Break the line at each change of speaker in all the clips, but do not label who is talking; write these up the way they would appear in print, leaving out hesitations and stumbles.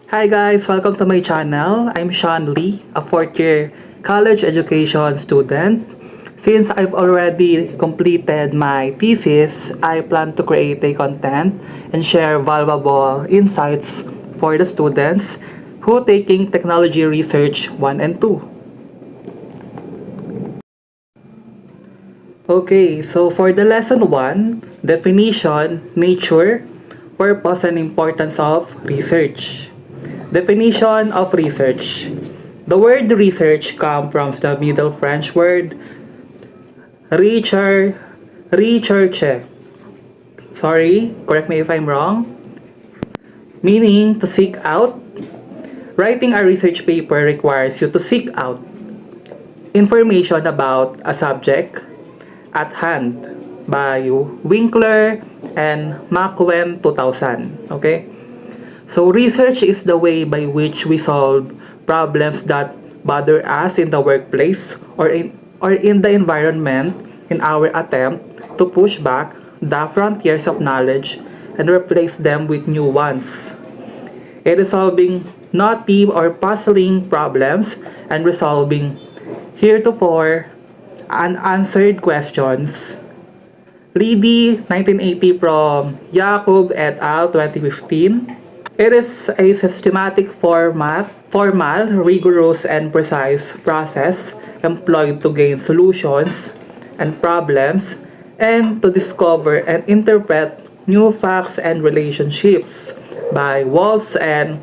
Hi guys, welcome to my channel. I'm Sean Lee, a fourth year college education student. Since I've already completed my thesis, I plan to create a content and share valuable insights for the students who taking technology research 1 and 2. Okay, so for the lesson 1, definition, nature, purpose and importance of research. Definition of research. The word research comes from the Middle French word research, recherche. Sorry, correct me if I'm wrong. Meaning to seek out. Writing a research paper requires you to seek out information about a subject at hand by Winkler and McEwen 2000. Okay? So research is the way by which we solve problems that bother us in the workplace or in the environment in our attempt to push back the frontiers of knowledge and replace them with new ones. It is solving knotty or puzzling problems and resolving heretofore unanswered questions. Liddy, 1980 from Jacob et al. 2015. It is a systematic formal, rigorous, and precise process employed to gain solutions and problems and to discover and interpret new facts and relationships by Walsh and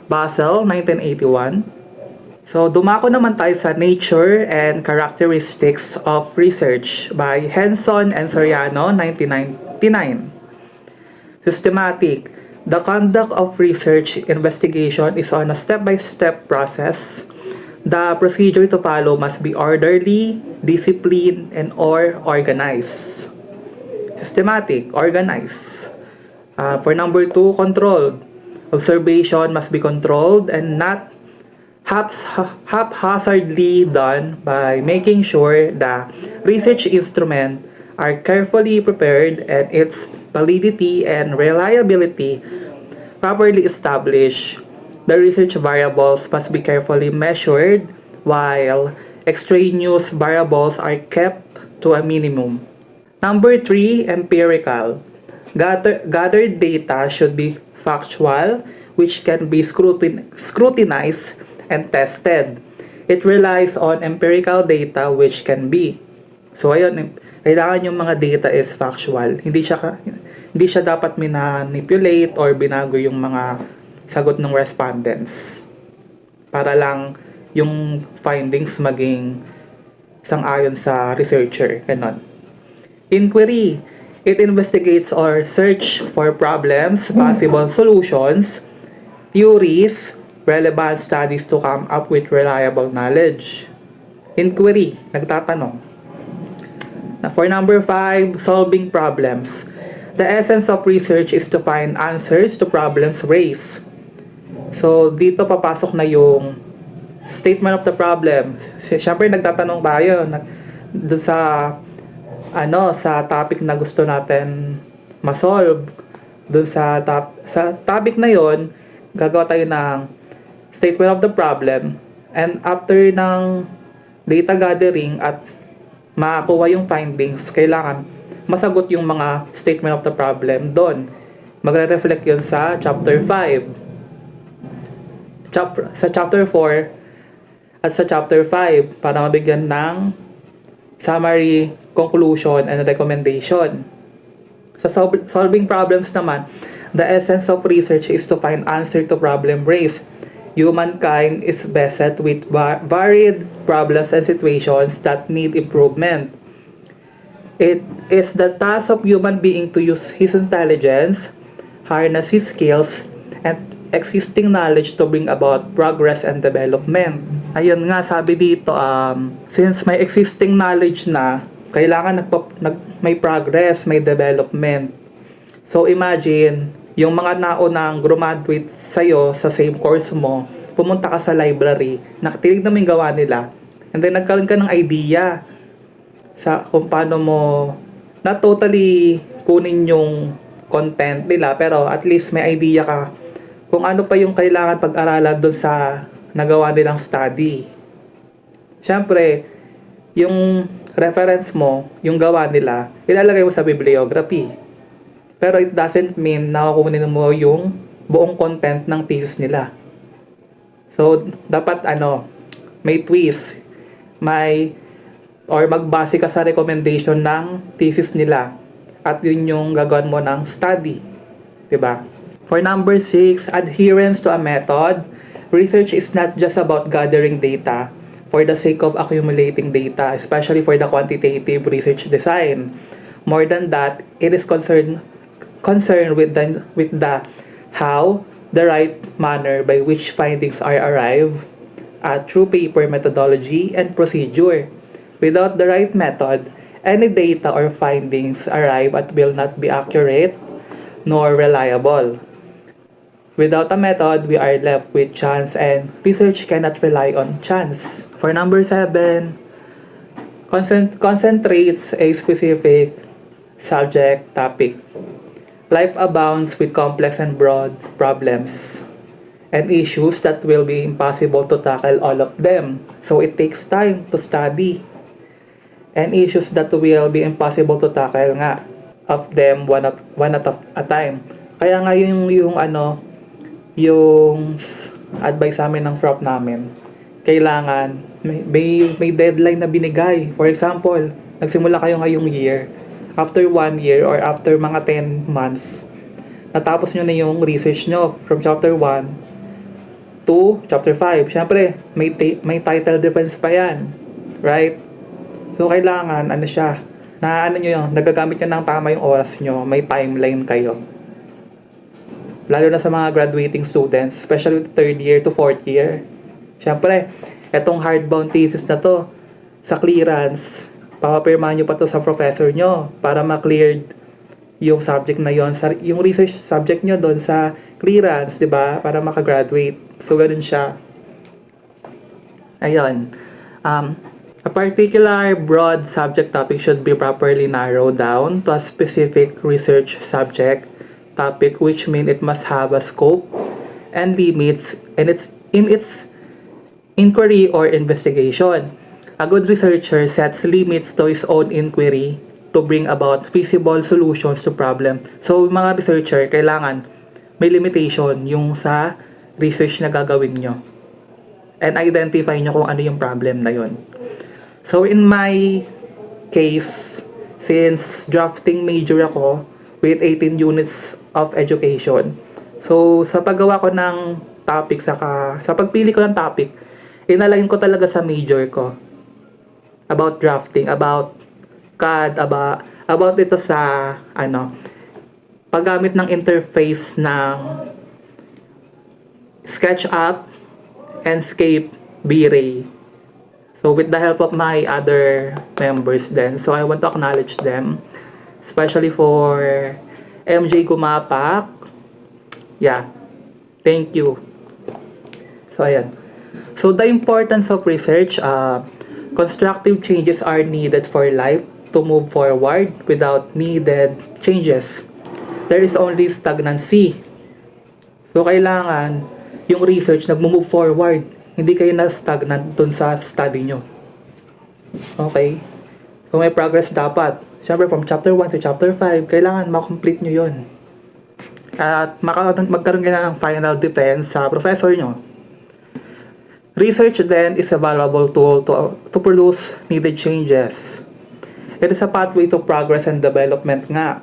Basel, 1981. So, dumako naman tayo sa nature and characteristics of research by Henson and Soriano, 1999. Systematic. The conduct of research investigation is on a step-by-step process. The procedure to follow must be orderly, disciplined, and or organized. Systematic, organized. For number 2, controlled. Observation must be controlled and not haphazardly done by making sure the research instruments are carefully prepared and its validity and reliability properly established. The research variables must be carefully measured while extraneous variables are kept to a minimum. Number 3, empirical. Gathered data should be factual, which can be scrutinized and tested. It relies on empirical data which can be. So ayun, kailangan yung mga data is factual. Hindi siya dapat manipulate or binago yung mga sagot ng respondents. Para lang yung findings maging sang-ayon sa researcher. Ganon. Inquiry. It investigates or search for problems, possible solutions, theories, relevant studies to come up with reliable knowledge. Inquiry, nagtatanong. For number 5, solving problems. The essence of research is to find answers to problems raised. So, dito papasok na yung statement of the problem. Siyempre, nagtatanong tayo doon sa topic na gusto natin ma-solve. Doon sa topic na yon, gagawa tayo ng statement of the problem, and after ng data gathering at makakuha yung findings, kailangan masagot yung mga statement of the problem doon. Magre-reflect yun sa chapter 5, sa chapter 4 at sa chapter 5 para mabigyan ng summary, conclusion, and recommendation. Sa solving problems naman, the essence of research is to find answer to problem raised. Humankind is beset with varied problems and situations that need improvement. It is the task of human being to use his intelligence, harness his skills, and existing knowledge to bring about progress and development. Ayun nga, sabi dito, since may existing knowledge na, kailangan may progress, may development. So imagine, yung mga naunang graduate sa'yo sa same course mo, pumunta ka sa library, tinignan mo yung gawa nila, and then nagkaroon ka ng idea sa kung paano mo not totally kunin yung content nila, pero at least may idea ka kung ano pa yung kailangan pag-aralan doon sa nagawa nilang study. Siyempre, yung reference mo, yung gawa nila, ilalagay mo sa bibliography. Pero it doesn't mean na kukunin mo yung buong content ng thesis nila. So, dapat may twist, or magbase ka sa recommendation ng thesis nila. At yun yung gagawin mo ng study. Diba? For number 6, adherence to a method. Research is not just about gathering data for the sake of accumulating data, especially for the quantitative research design. More than that, it is concerned with the how, the right manner by which findings are arrived at through paper methodology and procedure. Without the right method, any data or findings arrive at will not be accurate nor reliable. Without a method, we are left with chance, and research cannot rely on chance. For number 7, concentrates a specific subject topic. Life abounds with complex and broad problems and issues that will be impossible to tackle all of them. So it takes time to study. And issues that will be impossible to tackle nga of them one at a time. Kaya nga yung advice namin ng prop namin, kailangan may deadline na binigay. For example, nagsimula kayo ngayong year, after 1 year or after mga 10 months, natapos nyo na yung research nyo from chapter 1 to chapter 5. Siyempre, may title difference pa yan. Right? So, kailangan, nyo yun, nagagamit nyo ng tama yung oras nyo, may timeline kayo. Lalo na sa mga graduating students, especially 3rd year to 4th year. Siyempre, etong hardbound thesis na to, sa clearance, papapirmahan nyo pa to sa professor nyo para ma-cleared yung subject na yon, yung research subject nyo doon sa clearance, di ba? Para makagraduate. So, ganun siya. Ayun. A particular broad subject topic should be properly narrowed down to a specific research subject topic, which means it must have a scope and limits in its inquiry or investigation. A good researcher sets limits to his own inquiry to bring about feasible solutions to problem. So, mga researcher, kailangan may limitation yung sa research na gagawin nyo. And identify nyo kung ano yung problem na yon. So, in my case, since drafting major ako with 18 units of education, so, sa paggawa ko ng topic, sa pagpili ko ng topic, inalain ko talaga sa major ko. About drafting, about CAD, about ito sa, paggamit ng interface ng SketchUp and Scape V-Ray. So, with the help of my other members then, so I want to acknowledge them, especially for MJ Gumapak. Yeah, thank you. So, ayan. So, the importance of research, constructive changes are needed for life to move forward. Without needed changes, there is only stagnancy. So, kailangan yung research nag-move forward. Hindi kayo na-stagnant dun sa study nyo. Okay? Kung may progress dapat. Siyempre, from chapter 1 to chapter 5, kailangan makomplete nyo yun. At magkaroon kayo ng final defense sa professor nyo. Research then is a valuable tool to produce needed changes. It is a pathway to progress and development nga.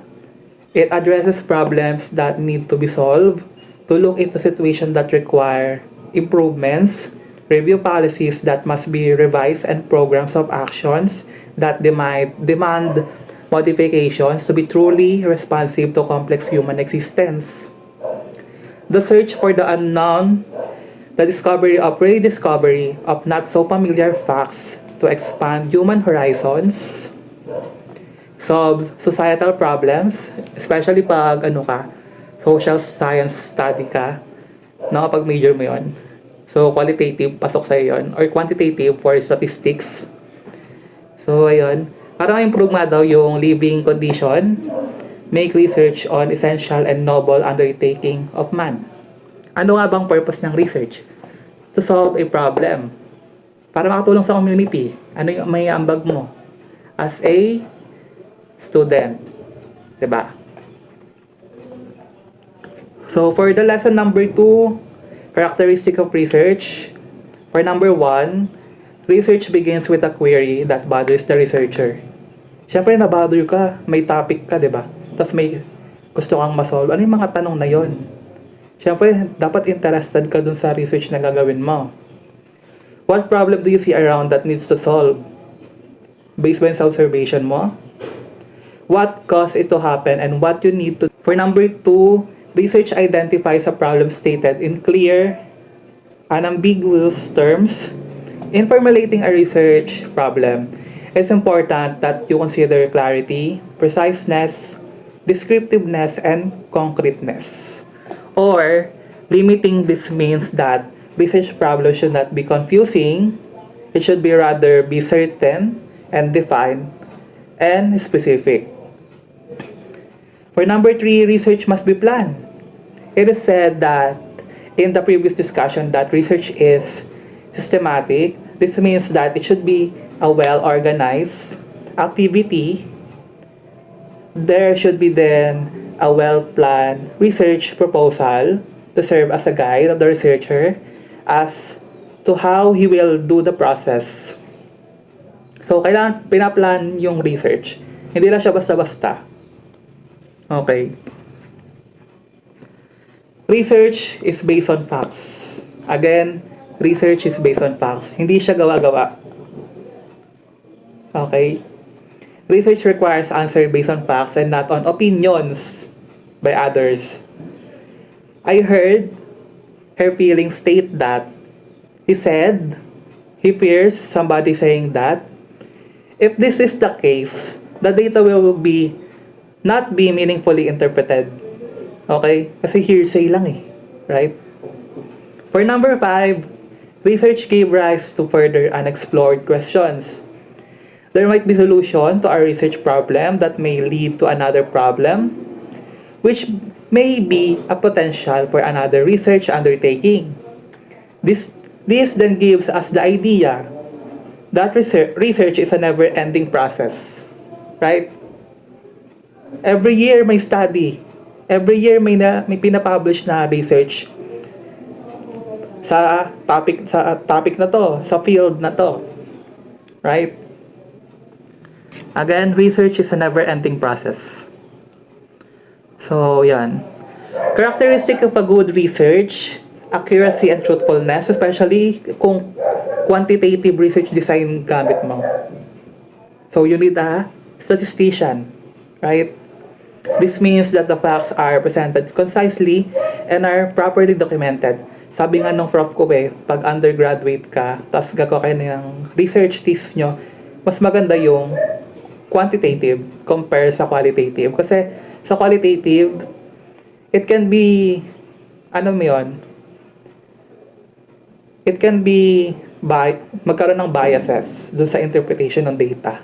It addresses problems that need to be solved, to look into situations that require improvements, review policies that must be revised, and programs of actions that demand modifications to be truly responsive to complex human existence. The search for the unknown, the discovery of rediscovery of not so familiar facts to expand human horizons, solve societal problems, especially pag social science study ka, pag major mo yon. So, qualitative, pasok sa yon, or quantitative for statistics. So, ayun. Para ma-improve nga daw yung living condition, make research on essential and noble undertaking of man. Ano nga bang purpose ng research? To solve a problem. Para makatulong sa community. Ano yung may ambag mo? As a student. Diba? So, for the lesson number 2, characteristic of research. For number 1, research begins with a query that bothers the researcher. Siyempre, nabother ka. May topic ka, diba? Tapos may gusto kang masolve. Ano yung mga tanong na yon? Siyempre, dapat interested ka dun sa research na gagawin mo. What problem do you see around that needs to solve? Based ba sa observation mo? What caused it to happen and what you need to... For number 2, research identifies a problem stated in clear, unambiguous terms. In formulating a research problem, it's important that you consider clarity, preciseness, descriptiveness, and concreteness. Or, limiting this means that research problem should not be confusing. It should be rather be certain and defined and specific. For number 3, research must be planned. It is said that in the previous discussion that research is systematic. This means that it should be a well-organized activity. There should be then a well-planned research proposal to serve as a guide of the researcher as to how he will do the process. So, kailangan pinaplan yung research. Hindi lang siya basta-basta. Okay. Research is based on facts. Again, research is based on facts. Hindi siya gawa-gawa. Okay? Research requires answer based on facts and not on opinions by others. I heard her feelings state that he said he fears somebody saying that if this is the case, the data will not be meaningfully interpreted. Okay? Kasi hearsay lang eh. Right? For number 5, research gave rise to further unexplored questions. There might be solution to a research problem that may lead to another problem, which may be a potential for another research undertaking. This then gives us the idea that research is a never-ending process. Right? Every year may study. Every year may pinapublish na research sa topic na to, sa field na to. Right? Again, research is a never-ending process. So, yan. Characteristic of a good research, accuracy and truthfulness, especially kung quantitative research design gamit mo. So, you need a statistician, right? This means that the facts are presented concisely and are properly documented. Sabi nga nung prof ko pag undergraduate ka, tapos gagawa kayo ng research thesis nyo, mas maganda yung quantitative compare sa qualitative. Kasi sa qualitative, it can be, it can be magkaroon ng biases dun sa interpretation ng data.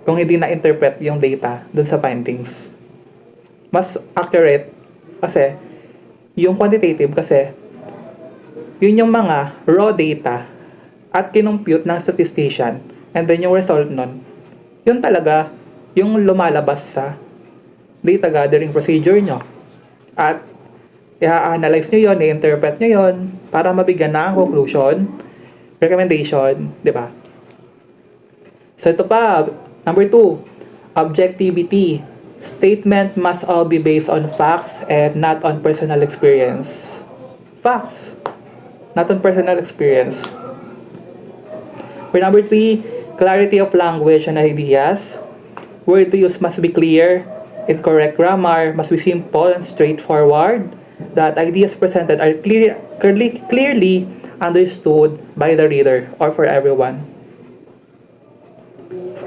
Kung hindi na-interpret yung data dun sa findings. Mas accurate kasi yung quantitative kasi yun yung mga raw data at kinompute ng statistician and then yung result nun, yun talaga yung lumalabas sa data gathering procedure nyo. At i-analyze nyo yun, i-interpret nyo yun para mabigyan ng conclusion, recommendation, di ba? So ito pa, number 2, objectivity. Statement must all be based on facts and not on personal experience. Facts, not on personal experience. For number 3, clarity of language and ideas. Word use must be clear. Incorrect grammar must be simple and straightforward. That ideas presented are clearly understood by the reader or for everyone.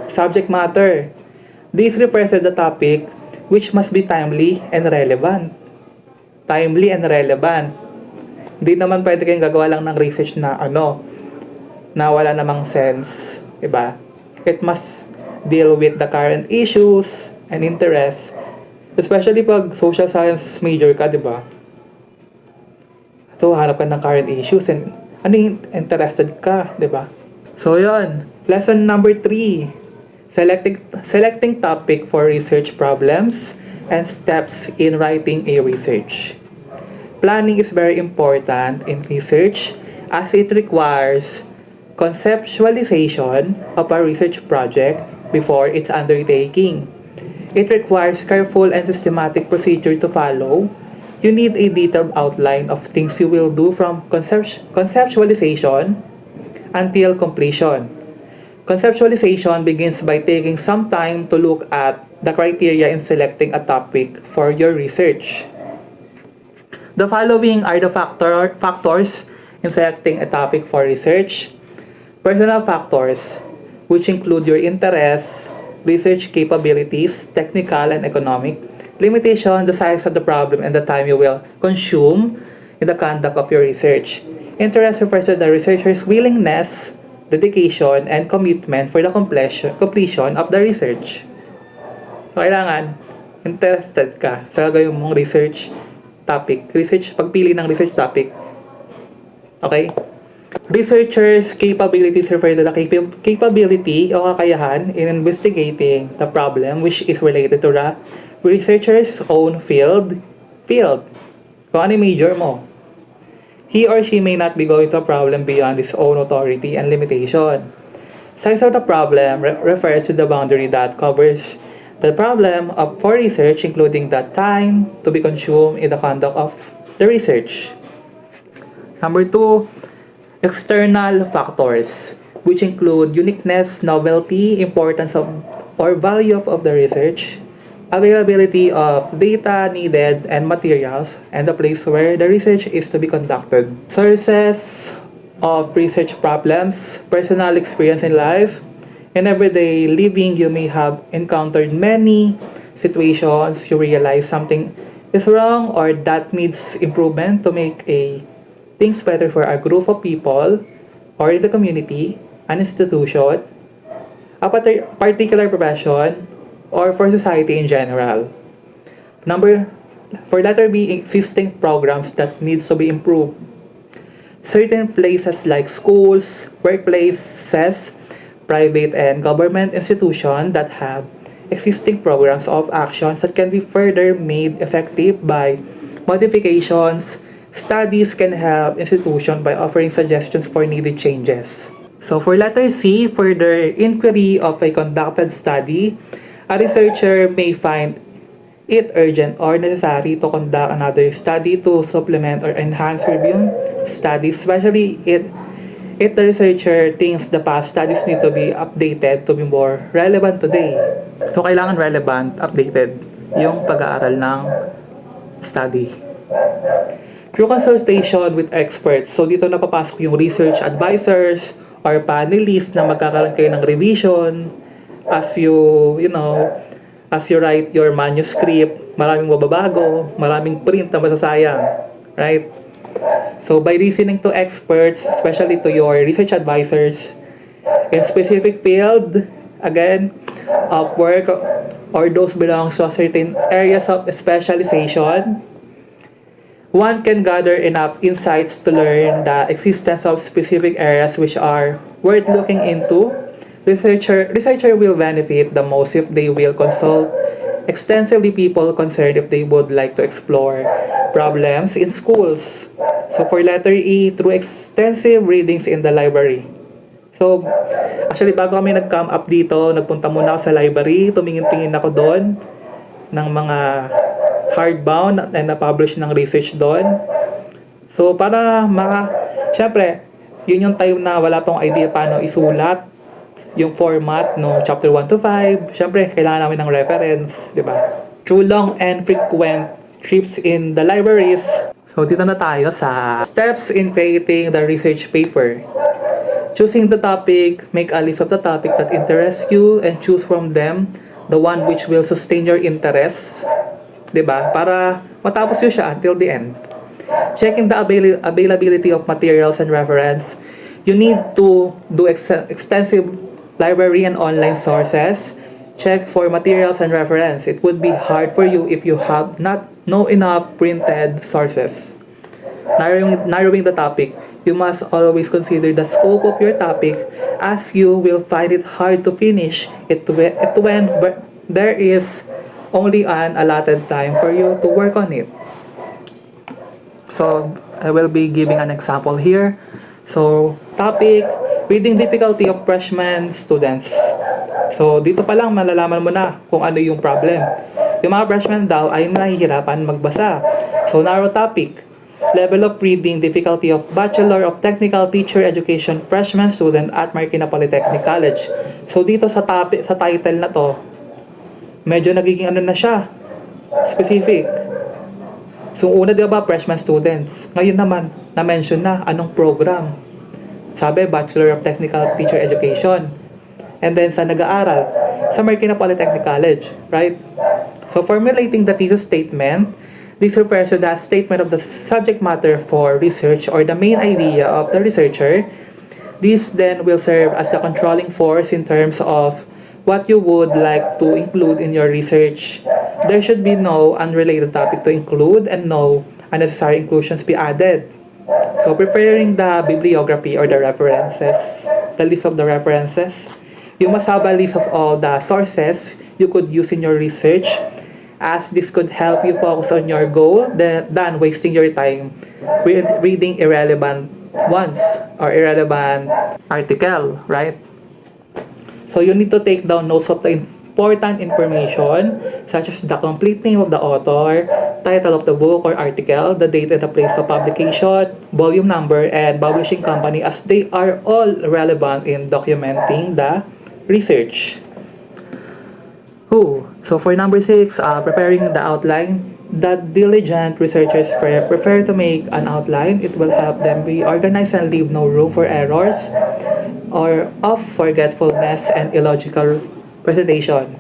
Subject matter. This refers to the topic which must be timely and relevant. Timely and relevant. Hindi naman pwede kayong gagawa lang ng research na na wala namang sense. Diba? It must deal with the current issues and interests. Especially pag social science major ka, diba? So, hanap ka ng current issues and ano yung interested ka, di ba? So, yun. Lesson number 3. Selecting topic for research problems and steps in writing a research. Planning is very important in research as it requires conceptualization of a research project before its undertaking. It requires careful and systematic procedure to follow. You need a detailed outline of things you will do from conceptualization until completion. Conceptualization begins by taking some time to look at the criteria in selecting a topic for your research. The following are the factors in selecting a topic for research. Personal factors, which include your interests, research capabilities, technical and economic, limitation, the size of the problem, and the time you will consume in the conduct of your research. Interest refers to the researcher's willingness, dedication, and commitment for the completion of the research. So, kailangan interested ka sa gagawin mong research topic. Pagpili ng research topic. Okay? Researchers' capabilities refer to the capability o kakayahan in investigating the problem which is related to the researcher's own field. Kung ano yung major mo. He or she may not be going to a problem beyond his own authority and limitation. Size of the problem refers to the boundary that covers the problem for research, including the time to be consumed in the conduct of the research. Number 2, external factors, which include uniqueness, novelty, importance of or value of the research, availability of data needed and materials, and the place where the research is to be conducted. Sources of research problems, personal experience in life. In everyday living, you may have encountered many situations you realize something is wrong or that needs improvement to make things better for a group of people or the community, an institution, a particular profession, or for society in general. For letter B, existing programs that needs to be improved. Certain places like schools, workplaces, private and government institutions that have existing programs of actions that can be further made effective by modifications. Studies can help institutions by offering suggestions for needed changes. So for letter C, further inquiry of a conducted study, a researcher may find it urgent or necessary to conduct another study to supplement or enhance review studies, especially if the researcher thinks the past studies need to be updated to be more relevant today. So, kailangan relevant, updated yung pag-aaral ng study. Through consultation with experts, so dito napapasok yung research advisors or panelists na magkakaroon kayo ng revision as you write your manuscript, maraming mababago, maraming print na masasayang, right? So by listening to experts, especially to your research advisors in specific field, again, of work or those belongs to certain areas of specialization, one can gather enough insights to learn the existence of specific areas which are worth looking into. Researcher will benefit the most if they will consult extensively people concerned if they would like to explore problems in schools. So for letter E, through extensive readings in the library. So, actually bago kami nag-come up dito, nagpunta muna ako sa library, tumingin-tingin ako doon ng mga hardbound na na-publish ng research doon. So, syempre, yun yung time na wala pang idea paano isulat yung format no chapter 1 to 5. Syempre, kailangan namin ng reference, di ba? Through long and frequent trips in the libraries. So, dito na tayo sa steps in creating the research paper. Choosing the topic, make a list of the topic that interests you and choose from them the one which will sustain your interests. Diba? Para matapos yun siya until the end. Checking the availability of materials and reference. You need to do extensive library and online sources. Check for materials and reference. It would be hard for you if you have not know enough printed sources. narrowing the topic, you must always consider the scope of your topic, as you will find it hard to finish it when there is only an allotted time for you to work on it. So, I will be giving an example here. So, topic, reading difficulty of freshman students. So, dito pa lang malalaman mo na kung ano yung problem. Yung mga freshmen daw ay nahihirapan magbasa. So, narrow topic, level of reading difficulty of Bachelor of Technical Teacher Education freshman student at Marikina Polytechnic College. So, dito sa topic, sa title na to, medyo nagiging ano na siya, specific. So, una di ba, freshman students. Ngayon naman, na-mention na anong program. Sabi, Bachelor of Technical Teacher Education. And then, sa nag-aaral, sa Marikina Polytechnic College, right? So, formulating the thesis statement, this refers to the statement of the subject matter for research or the main idea of the researcher. This then will serve as the controlling force in terms of what you would like to include in your research. There should be no unrelated topic to include and no unnecessary inclusions be added. So preparing the bibliography or the references, the list of the references, you must have a list of all the sources you could use in your research, as this could help you focus on your goal than wasting your time reading irrelevant ones or irrelevant article, right? So you need to take down notes of the important information such as the complete name of the author, title of the book or article, the date and the place of publication, volume number, and publishing company, as they are all relevant in documenting the research. So for number 6, preparing the outline. The diligent researchers prefer to make an outline. It will help them be organized and leave no room for errors or of forgetfulness and illogical presentation.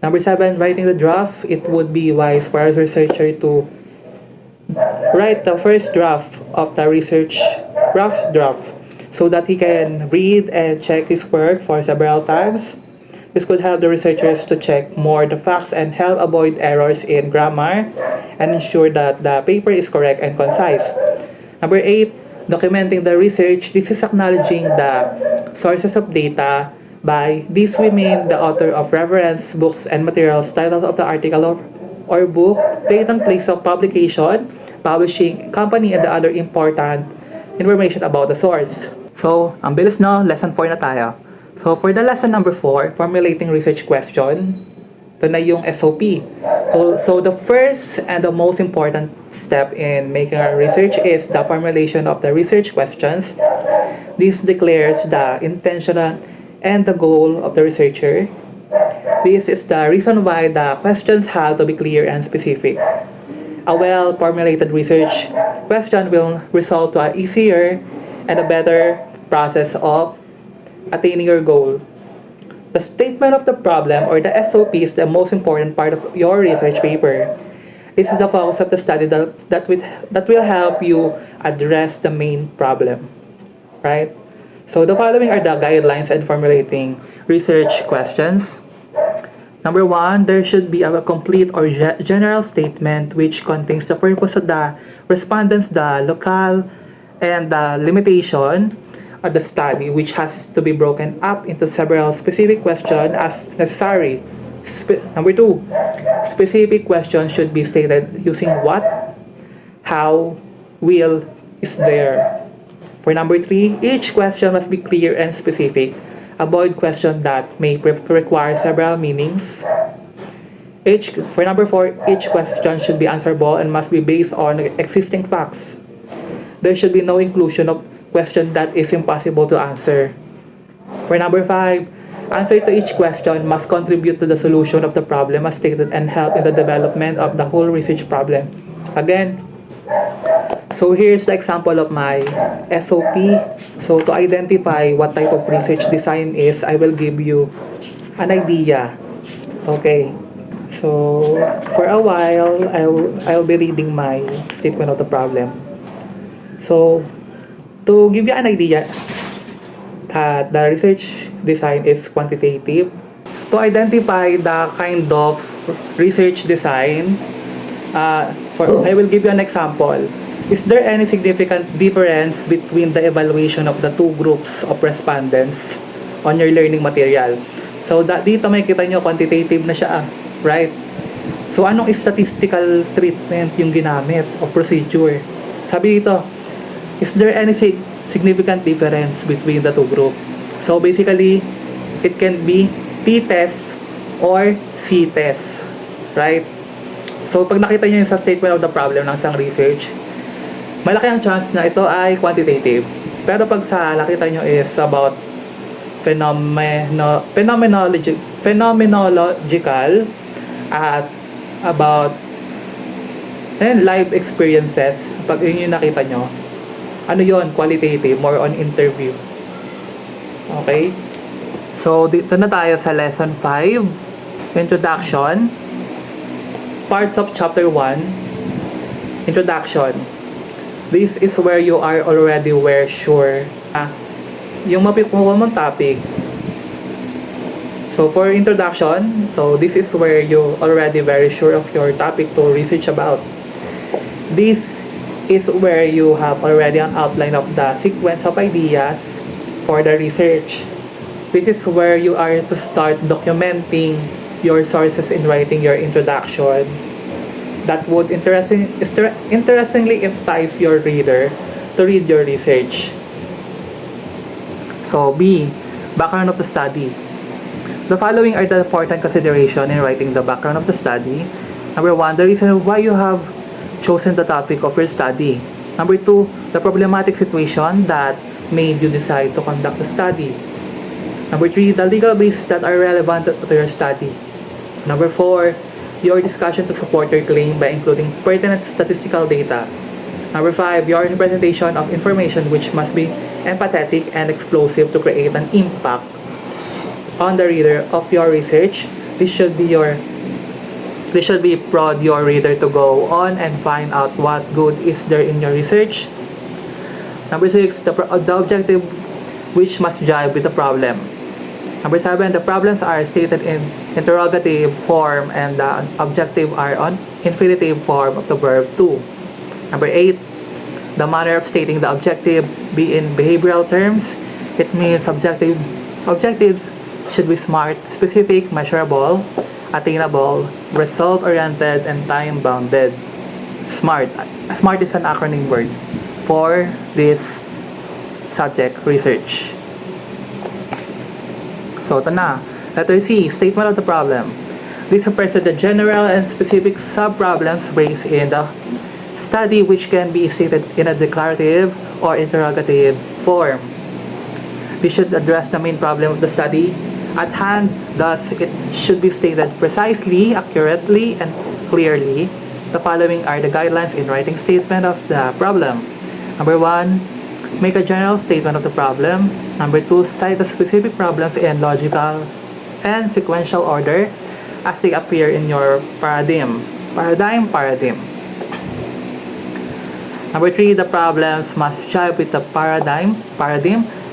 Number 7, writing the draft. It would be wise for a researcher to write the first draft of the rough draft so that he can read and check his work for several times. This could help the researchers to check more the facts and help avoid errors in grammar and ensure that the paper is correct and concise. Number 8, documenting the research. This is acknowledging the sources of data. By this we mean the author of reference, books and materials, title of the article or book, date and place of publication, publishing company, and the other important information about the source. So, ang bilis no, lesson 4 na tayo. So, for the lesson number 4, formulating research question, ito na yung SOP. So, the first and the most important step in making our research is the formulation of the research questions. This declares the intention and the goal of the researcher. This is the reason why the questions have to be clear and specific. A well-formulated research question will result to an easier and a better process of attaining your goal. The statement of the problem or the SOP is the most important part of your research paper. This is the focus of the study that will help you address the main problem, right? So the following are the guidelines in formulating research questions. Number 1, there should be a complete or general statement which contains the purpose of the respondents, the locale, and the limitation of the study, which has to be broken up into several specific questions as necessary. Number 2, specific questions should be stated using what, how, will, is there. For number 3, each question must be clear and specific. Avoid questions that may require several meanings. For number 4, each question should be answerable and must be based on existing facts. There should be no inclusion of question that is impossible to answer. For number 5, answer to each question must contribute to the solution of the problem as stated and help in the development of the whole research problem. Again, so here's the example of my SOP. So to identify what type of research design is, I will give you an idea. Okay. So for a while, I'll be reading my statement of the problem. So to give you an idea, the research design is quantitative. To identify the kind of research design, I will give you an example. Is there any significant difference between the evaluation of the two groups of respondents on your learning material? So, dito may kita nyo, quantitative na siya, right? So, anong statistical treatment yung ginamit o procedure? Sabi dito, is there any significant difference between the two groups? So, basically, it can be t-test or c-test, right? So, pag nakita nyo yung sa statement of the problem ng isang research, malaki ang chance na ito ay quantitative. Pero pag sa nakita nyo is about phenomenological at about live experiences, pag yun yung nakita nyo, ano yon, qualitative, more on interview. Okay? So, dito na tayo sa lesson 5, introduction, parts of chapter 1, introduction. This is where you are already sure yung mapipuha mong topic. So, for introduction, so this is where you already very sure of your topic to research about. This is where you have already an outline of the sequence of ideas for the research. This is where you are to start documenting your sources in writing your introduction. That would interestingly entice your reader to read your research. So, B, background of the study. The following are the important consideration in writing the background of the study. Number 1, the reason why you have chosen the topic of your study. Number 2, the problematic situation that made you decide to conduct the study. Number 3, the legal bases that are relevant to your study. Number 4, your discussion to support your claim by including pertinent statistical data. Number 5, your presentation of information which must be empathetic and explosive to create an impact on the reader of your research. This should prod your reader to go on and find out what good is there in your research. Number 6, the objective which must jive with the problem. Number 7, the problems are stated in interrogative form and the objective are on infinitive form of the verb to. Number 8, the manner of stating the objective be in behavioral terms. It means objectives should be smart, specific, measurable, attainable, result-oriented, and time-bounded. SMART. SMART is an acronym word for this subject research. So, ito na. Letter C, statement of the problem. This refers to the general and specific sub-problems raised in the study which can be stated in a declarative or interrogative form. This should address the main problem of the study at hand, thus it should be stated precisely, accurately, and clearly. The following are the guidelines in writing statement of the problem. Number 1, make a general statement of the problem. Number 2, cite the specific problems in logical and sequential order as they appear in your paradigm. Number 3, the problems must jive with the paradigm,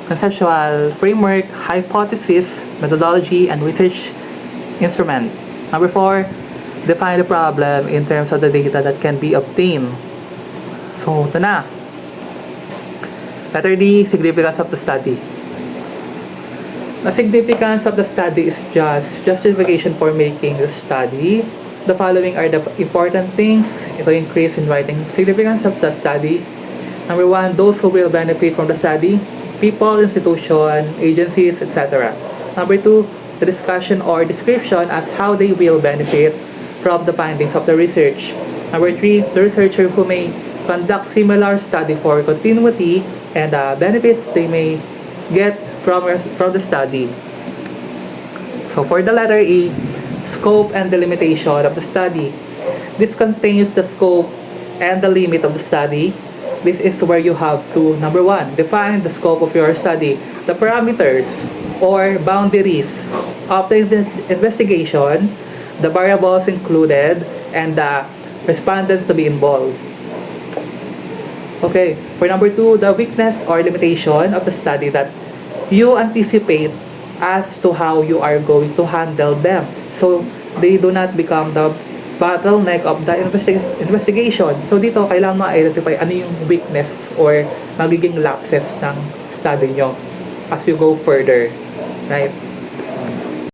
conceptual framework, hypothesis, methodology, and research instrument. Number 4, define the problem in terms of the data that can be obtained. So, ito na. Letter D, significance of the study. The significance of the study is just justification for making the study. The following are the important things to increase in writing significance of the study. Number 1, those who will benefit from the study, people, institution, agencies, etc. Number 2, the discussion or description as how they will benefit from the findings of the research. Number 3, the researcher who may conduct similar study for continuity and the benefits they may get from the study. So for the letter E, scope and the limitation of the study. This contains the scope and the limit of the study. This is where you have to, number 1, define the scope of your study, the parameters or boundaries of the investigation, the variables included, and the respondents to be involved. Okay, for number 2, the weakness or limitation of the study that you anticipate as to how you are going to handle them. So, they do not become the bottleneck of the investigation. So dito, kailangan ma-identify ano yung weakness or magiging lapses ng study nyo as you go further. Right?